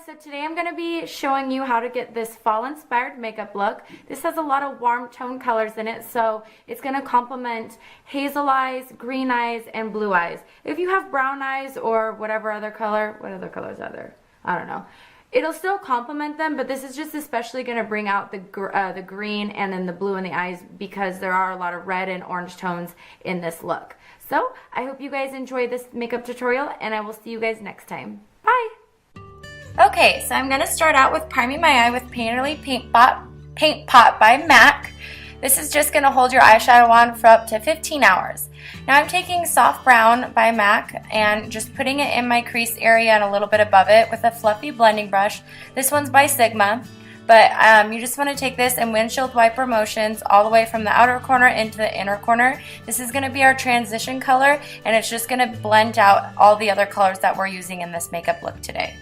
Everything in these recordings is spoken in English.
So today I'm going to be showing you how to get this fall inspired makeup look. This has a lot of warm tone colors in it, so it's going to complement hazel eyes, green eyes, and blue eyes. If you have brown eyes or whatever other color, what other colors are there? I don't know. It'll still complement them, but this is just especially going to bring out the green and then the blue in the eyes because there are a lot of red and orange tones in this look. So I hope you guys enjoy this makeup tutorial, and I will see you guys next time. Bye! Okay, so I'm going to start out with priming my eye with Painterly Paint Pot by MAC. This is just going to hold your eyeshadow on for up to 15 hours. Now I'm taking Soft Brown by MAC and just putting it in my crease area and a little bit above it with a fluffy blending brush. This one's by Sigma, but you just want to take this in windshield wiper motions all the way from the outer corner into the inner corner. This is going to be our transition color, and it's just going to blend out all the other colors that we're using in this makeup look today.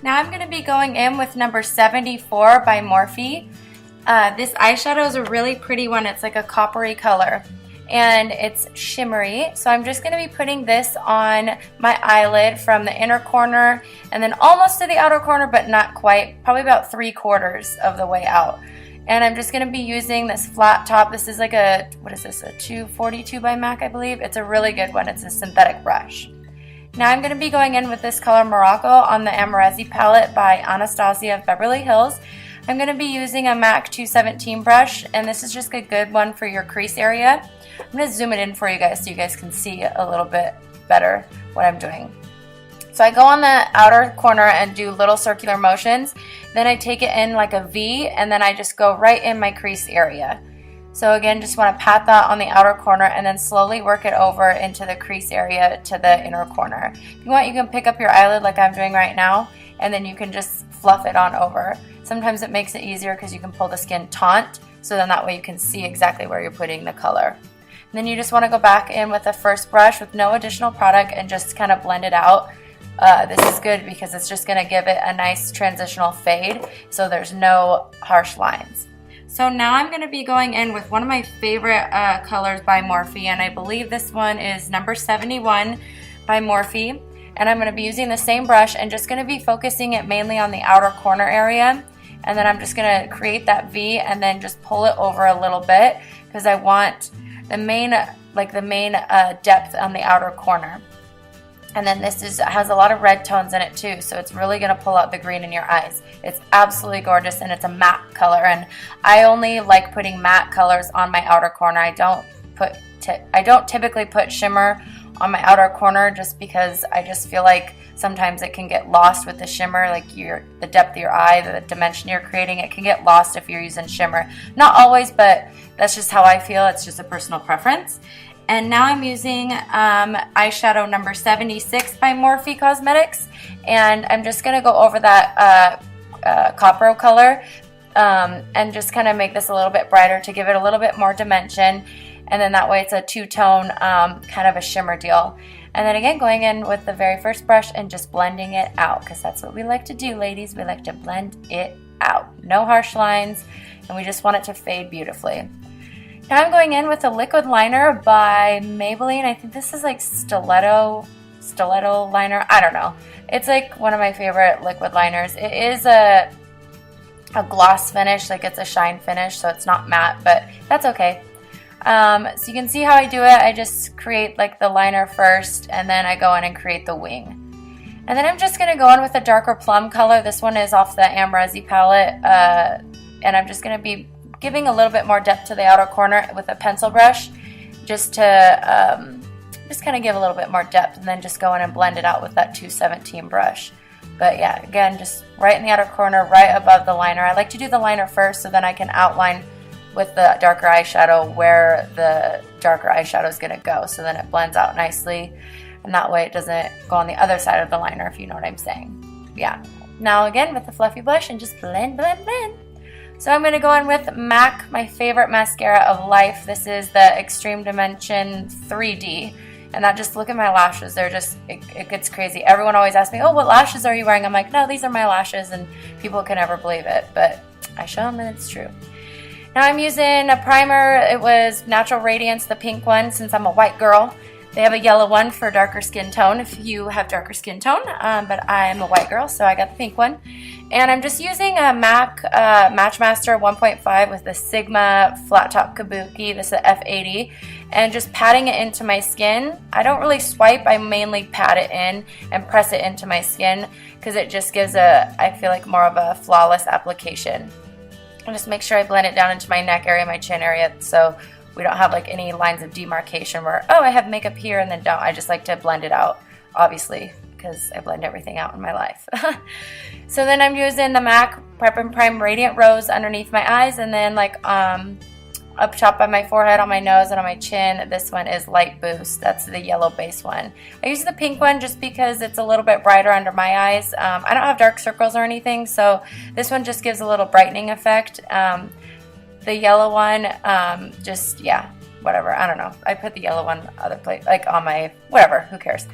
Now I'm going to be going in with number 74 by Morphe. This eyeshadow is a really pretty one. It's like a coppery color and it's shimmery. So I'm just going to be putting this on my eyelid from the inner corner and then almost to the outer corner, but not quite, probably about 3/4 of the way out. And I'm just going to be using this flat top. This is like a, what is this, a 242 by MAC, I believe. It's a really good one. It's a synthetic brush. Now I'm going to be going in with this color Morocco on the AMREZY palette by Anastasia of Beverly Hills. I'm going to be using a MAC 217 brush, and this is just a good one for your crease area. I'm going to zoom it in for you guys so you guys can see a little bit better what I'm doing. So I go on the outer corner and do little circular motions. Then I take it in like a V, and then I just go right in my crease area. So again, just want to pat that on the outer corner and then slowly work it over into the crease area to the inner corner. If you want, you can pick up your eyelid like I'm doing right now, and then you can just fluff it on over. Sometimes it makes it easier because you can pull the skin taut, so then that way you can see exactly where you're putting the color. And then you just want to go back in with the first brush with no additional product and just kind of blend it out. This is good because it's just going to give it a nice transitional fade, so there's no harsh lines. So now I'm going to be going in with one of my favorite colors by Morphe, and I believe this one is number 71 by Morphe. And I'm going to be using the same brush and just going to be focusing it mainly on the outer corner area. And then I'm just going to create that V and then just pull it over a little bit because I want the main depth on the outer corner. And then this has a lot of red tones in it too, so it's really going to pull out the green in your eyes. It's absolutely gorgeous, and it's a matte color, and I only like putting matte colors on my outer corner. I don't typically put shimmer on my outer corner just because I just feel like sometimes it can get lost with the shimmer, like the depth of your eye, the dimension you're creating. It can get lost if you're using shimmer. Not always, but that's just how I feel. It's just a personal preference. And now I'm using eyeshadow number 76 by Morphe Cosmetics, and I'm just going to go over that copper color and just kind of make this a little bit brighter to give it a little bit more dimension, and then that way it's a two-tone kind of a shimmer deal. And then again, going in with the very first brush and just blending it out, because that's what we like to do, ladies. We like to blend it out. No harsh lines, and we just want it to fade beautifully. Now I'm going in with a liquid liner by Maybelline. I think this is like stiletto liner. I don't know. It's like one of my favorite liquid liners. It is a gloss finish, like it's a shine finish, so it's not matte, but that's okay. So you can see how I do it. I just create like the liner first, and then I go in and create the wing. And then I'm just going to go in with a darker plum color. This one is off the AMREZY palette, and I'm just going to be giving a little bit more depth to the outer corner with a pencil brush, just to just kind of give a little bit more depth, and then just go in and blend it out with that 217 brush. But yeah, again, just right in the outer corner, right above the liner. I like to do the liner first so then I can outline with the darker eyeshadow where the darker eyeshadow is going to go. So then it blends out nicely, and that way it doesn't go on the other side of the liner, if you know what I'm saying. Yeah. Now again with the fluffy blush and just blend, blend, blend. So I'm going to go in with MAC, my favorite mascara of life. This is the Extreme Dimension 3D. And that, just look at my lashes. They're just, it gets crazy. Everyone always asks me, oh, what lashes are you wearing? I'm like, no, these are my lashes, and people can never believe it. But I show them and it's true. Now I'm using a primer. It was Natural Radiance, the pink one, since I'm a white girl. They have a yellow one for darker skin tone if you have darker skin tone, but I'm a white girl, so I got the pink one. And I'm just using a MAC Matchmaster 1.5 with the Sigma Flat Top Kabuki. This is a F80. And just patting it into my skin. I don't really swipe, I mainly pat it in and press it into my skin because it just gives I feel like more of a flawless application. And just make sure I blend it down into my neck area, my chin area, so we don't have like any lines of demarcation where, oh, I have makeup here and then don't. I just like to blend it out, obviously, because I blend everything out in my life. So then I'm using the MAC Prep & Prime Radiant Rose underneath my eyes, and then like up top by my forehead, on my nose, and on my chin. This one is Light Boost. That's the yellow base one. I use the pink one just because it's a little bit brighter under my eyes. I don't have dark circles or anything, so this one just gives a little brightening effect. The yellow one, just, yeah, whatever. I don't know. I put the yellow one other place, like on my, whatever, who cares.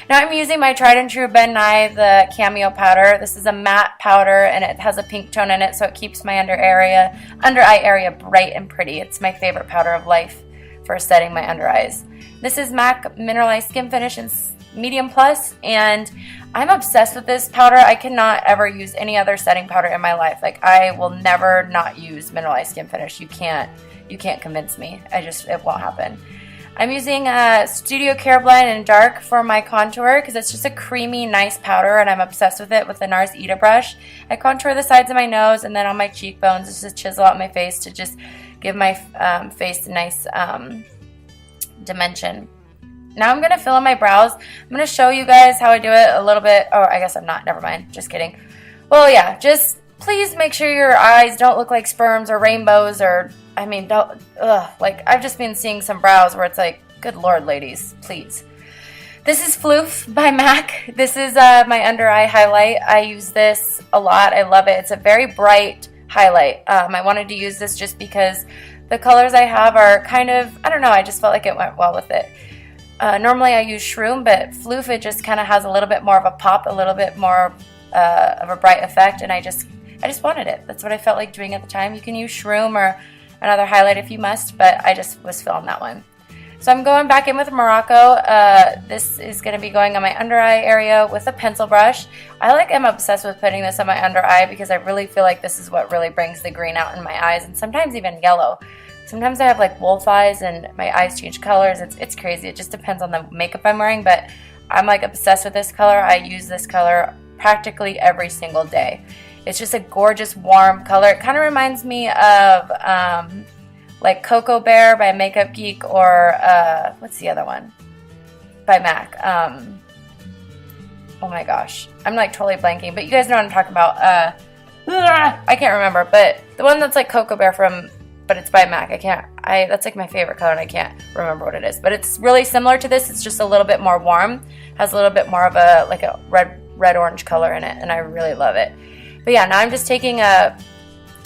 Now I'm using my tried and true Ben Nye, the Cameo powder. This is a matte powder, and it has a pink tone in it, so it keeps my under eye area bright and pretty. It's my favorite powder of life for setting my under eyes. This is MAC Mineralized Skin Finish in Medium Plus, and I'm obsessed with this powder. I cannot ever use any other setting powder in my life. Like, I will never not use Mineralized Skin Finish. You can't convince me. It won't happen. I'm using Studio CareBlend in dark for my contour because it's just a creamy, nice powder, and I'm obsessed with it with the NARS Ita brush. I contour the sides of my nose and then on my cheekbones. It's just chisel out my face to just give my face a nice dimension. Now I'm going to fill in my brows. I'm going to show you guys how I do it a little bit. Oh, I guess I'm not. Never mind. Just kidding. Well, yeah, just please make sure your eyes don't look like sperms or rainbows or, I mean, don't, like, I've just been seeing some brows where it's like, good Lord, ladies, please. This is PHLOOF by MAC. This is my under eye highlight. I use this a lot. I love it. It's a very bright highlight. I wanted to use this just because the colors I have are kind of, I don't know, I just felt like it went well with it. Normally I use Shroom, but PHLOOF, it just kind of has a little bit more of a pop, a little bit more of a bright effect, and I just wanted it. That's what I felt like doing at the time. You can use Shroom or another highlight if you must, but I just was feeling that one. So I'm going back in with MORROCCO. This is going to be going on my under eye area with a pencil brush. I'm obsessed with putting this on my under eye because I really feel like this is what really brings the green out in my eyes, and sometimes even yellow. Sometimes I have like wolf eyes and my eyes change colors. It's crazy. It just depends on the makeup I'm wearing, but I'm like obsessed with this color. I use this color practically every single day. It's just a gorgeous warm color. It kind of reminds me of like Cocoa Bear by Makeup Geek, or what's the other one? By MAC. Oh my gosh. I'm like totally blanking, but you guys know what I'm talking about. I can't remember, but the one that's like Cocoa Bear but it's by MAC. That's like my favorite color and I can't remember what it is. But it's really similar to this. It's just a little bit more warm. Has a little bit more of a red-orange color in it, and I really love it. But yeah, now I'm just taking a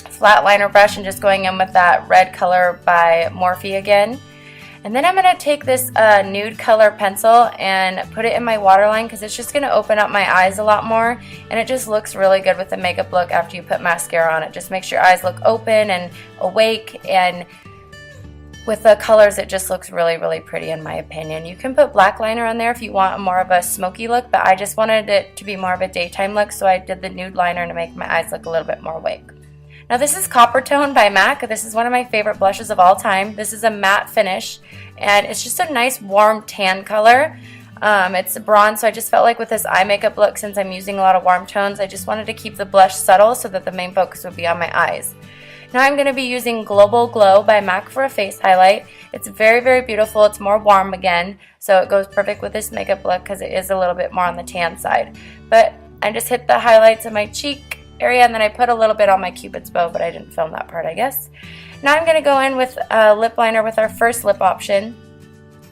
flat liner brush and just going in with that red color by Morphe again. And then I'm going to take this nude color pencil and put it in my waterline because it's just going to open up my eyes a lot more. And it just looks really good with the makeup look after you put mascara on. It just makes your eyes look open and awake, and with the colors it just looks really, really pretty in my opinion. You can put black liner on there if you want more of a smoky look, but I just wanted it to be more of a daytime look, so I did the nude liner to make my eyes look a little bit more awake. Now this is Coppertone by MAC. This is one of my favorite blushes of all time. This is a matte finish, and it's just a nice warm tan color. It's a bronze, so I just felt like with this eye makeup look, since I'm using a lot of warm tones, I just wanted to keep the blush subtle so that the main focus would be on my eyes. Now I'm going to be using Global Glow by MAC for a face highlight. It's very, very beautiful. It's more warm again, so it goes perfect with this makeup look because it is a little bit more on the tan side. But I just hit the highlights of my cheek area, and then I put a little bit on my Cupid's bow, but I didn't film that part, I guess. Now I'm going to go in with a lip liner with our first lip option.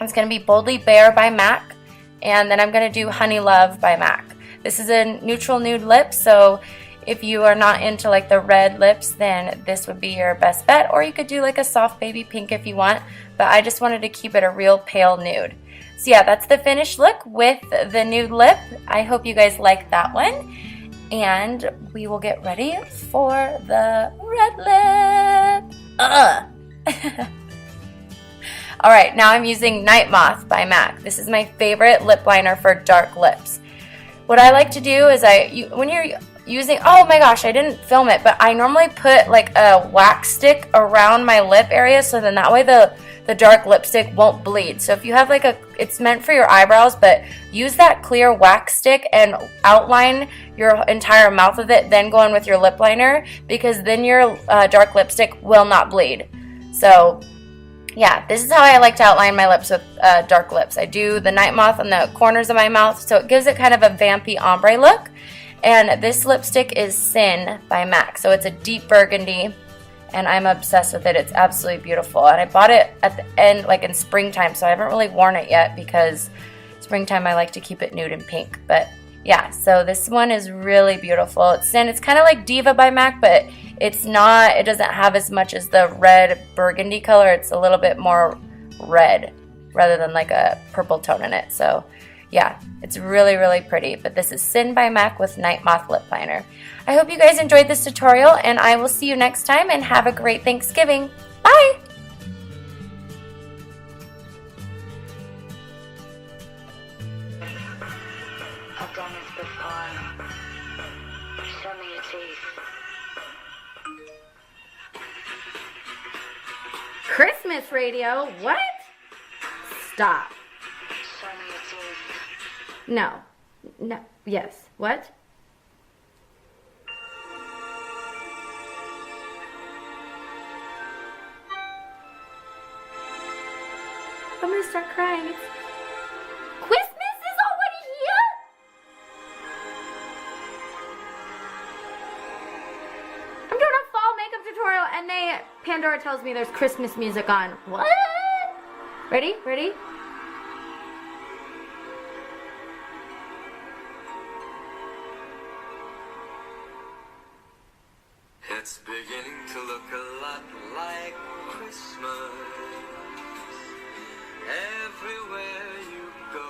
It's going to be Boldly Bare by MAC, and then I'm going to do Honey Love by MAC. This is a neutral nude lip, so if you are not into like the red lips, then this would be your best bet, or you could do like a soft baby pink if you want, but I just wanted to keep it a real pale nude. So yeah, that's the finished look with the nude lip. I hope you guys like that one, and we will get ready for the red lip. Alright, now I'm using Nightmoth by MAC. This is my favorite lip liner for dark lips. What I like to do is when you're using, oh my gosh, I didn't film it, but I normally put like a wax stick around my lip area, so then that way the dark lipstick won't bleed. So if you have like it's meant for your eyebrows, but use that clear wax stick and outline your entire mouth with it, then go in with your lip liner, because then your dark lipstick will not bleed. So yeah, this is how I like to outline my lips with dark lips. I do the Nightmoth on the corners of my mouth, so it gives it kind of a vampy ombre look. And this lipstick is Sin by MAC, so it's a deep burgundy, and I'm obsessed with it. It's absolutely beautiful, and I bought it at the end, like in springtime, so I haven't really worn it yet because springtime I like to keep it nude and pink. But yeah, so this one is really beautiful. It's Sin. It's kind of like Diva by MAC, but it's not, it doesn't have as much as the red burgundy color. It's a little bit more red rather than like a purple tone in it. So yeah, it's really, really pretty. But this is Sin by MAC with Nightmoth lip liner. I hope you guys enjoyed this tutorial, and I will see you next time, and have a great Thanksgiving. Bye! I've done this before. Show me your teeth. Christmas radio? What? Stop. Show me your teeth. No. No. Yes. What? I'm gonna start crying. Christmas is already here? I'm doing a fall makeup tutorial, and Pandora tells me there's Christmas music on. What? Ready? Ready? It's beginning to look a lot like Christmas everywhere you go.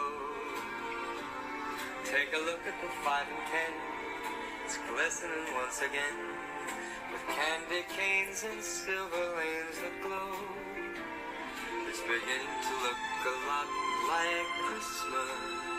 Take a look at the 5 and 10. It's glistening once again with candy canes and silver lanes that glow. It's beginning to look a lot like Christmas.